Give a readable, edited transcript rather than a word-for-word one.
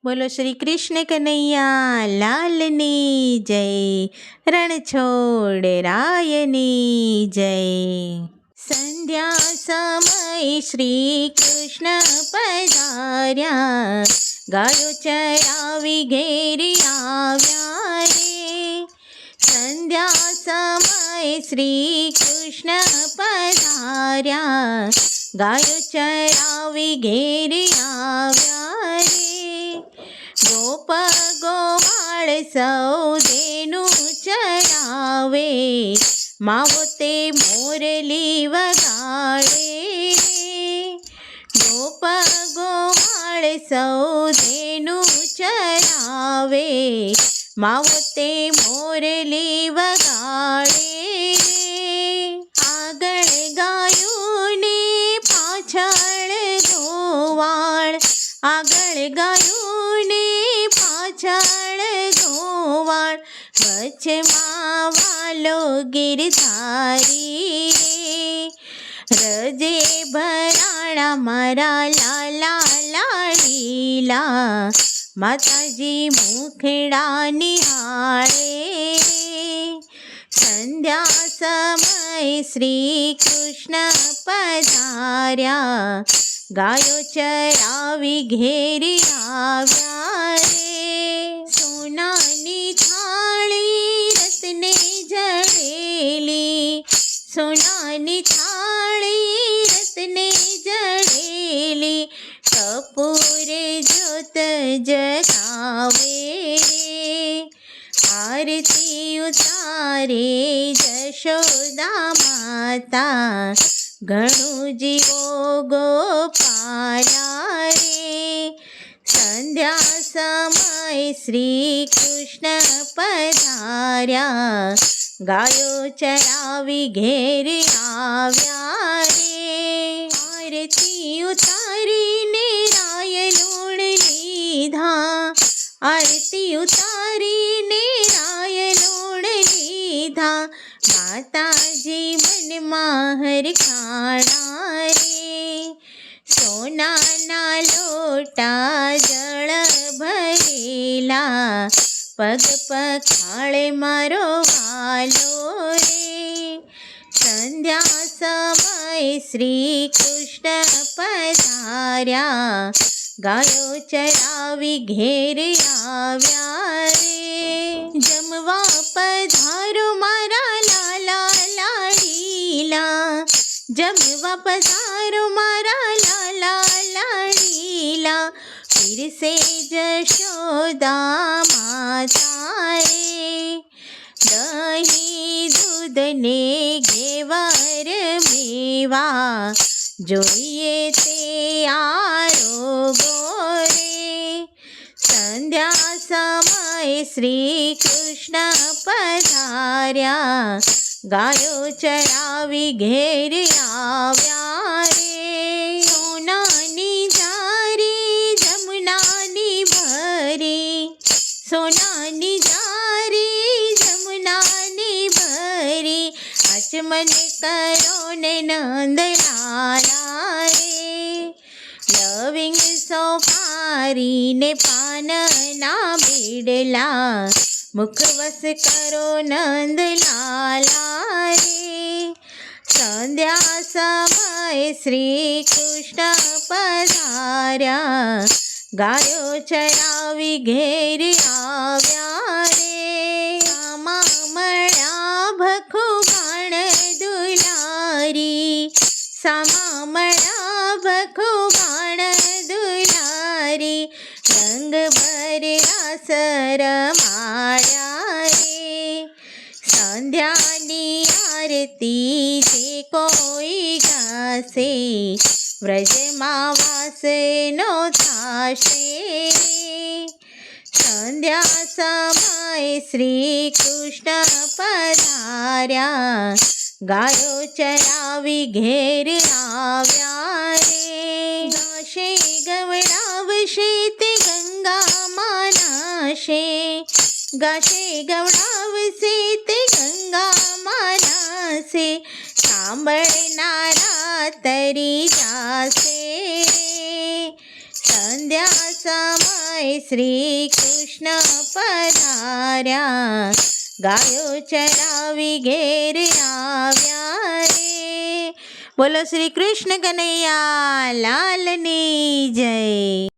બોલો શ્રી કૃષ્ણ કનૈયા લાલની જય, રણછોડરાયની જય. સંધ્યા સમય શ્રી કૃષ્ણ પધાર્યા, ગાયો ચરાવી ઘેરી આવ્યા રે. સંધ્યા સમય શ્રી કૃષ્ણ પધાર્યા, ગાયો ચરાવી ઘેરી આવ્યા રે. ગોપ ગોવાળ સૌદેનું ચરાવે, માવો તે મોરલી વગાડે રે. ગોપ ગોવાળ સૌદેનું ચરાવે, માવો તે મોરલી વગાડે રે. આગળ ગાયું ને પાછળ ગોવાળ, આગળ ગાયું ને પાછળ ગોવાળ, વચમાં વાલો ગિરધારી રે. રજે ભરાણા મારા લાલા લાડીલા, માતાજી મુખડા નિહાળે રે. સંધ્યા સમય શ્રી કૃષ્ણ પધાર્યા, ગાયો ચરાવી ઘેરી આવ્યા રે. સોનાની થાળી રત્ને જડેલી, સોનાની થાળી રત્ને જડેલી, કપૂરે જ્યોત જગાવે રે. આરતી ઉતારે જશોદા માતા, ઘણું જીવો ગોપાલા રે. સંધ્યા સમય શ્રી કૃષ્ણ પધાર્યા, ગાયો ચરાવી ઘેરી આવ્યા રે. આરતી ઉતારીને રાય લૂણ લીધા, આરતી ઉતારીને રાય લૂણ લીધા, માતાજી મનમાં હરખાણા રે. સોનાના લોટા જળ ભરેલા, પગ પખાળે મારો વાલો રે. સંધ્યા સમય શ્રી કૃષ્ણ પધાર્યા, ગાયો ચરાવી ઘેરી આવ્યા રે. જમવા પધારો મારા લાલા લાડીલા, જમવા પધારો મારા લાલા લાડીલા, પીરસે જશોદા માતા રે. દહીં દૂધ ને ઘેવર મેવા, જોઈએ તે આરોગો રે. સંધ્યા સમય શ્રી કૃષ્ણ પધાર્યા, ગાયો ચરાવી ઘેરી આવ્યા રે. સોનાની જારી જમુનાની ભરી, સોનાની જારી જમુનાની ભરી, આચમન કરો ને નંદલાલા રે. લવિંગ સોપારીને પાનના બીડલા, મુખવસ કરો નંદલાલા રે. સંધ્યા સમય શ્રી કૃષ્ણ પધાર્યા, ગાયો ચરાવી ઘેરી આવ્યા રે. સામા મળ્યા ભખુ બાણ દુલારી, સામા મળ્યા ભખુ બાણ દુલારી, રંગ ભર્યા સરમાળ્યા રે. સંધ્યાની આરતી જે કોઈ ગાશે, વ્રજમાં વાસ નો થાશે રે. સંધ્યા સમય શ્રી કૃષ્ણ પધાર્યા, ગાયો ચરાવી ઘેર આવ્યા રે. ગાશે ગવડાવશે તે ગંગામાં નાશે, ગાશે ગવડાવશે તે ગંગામાં નાશે, સાંભળનારા તરી જાશે રે. સંધ્યા સમય શ્રી કૃષ્ણ પધાર્યા, ગાયો ચરાવી ઘેર આવ્યા રે. બોલો શ્રી કૃષ્ણ કનૈયા લાલની જય.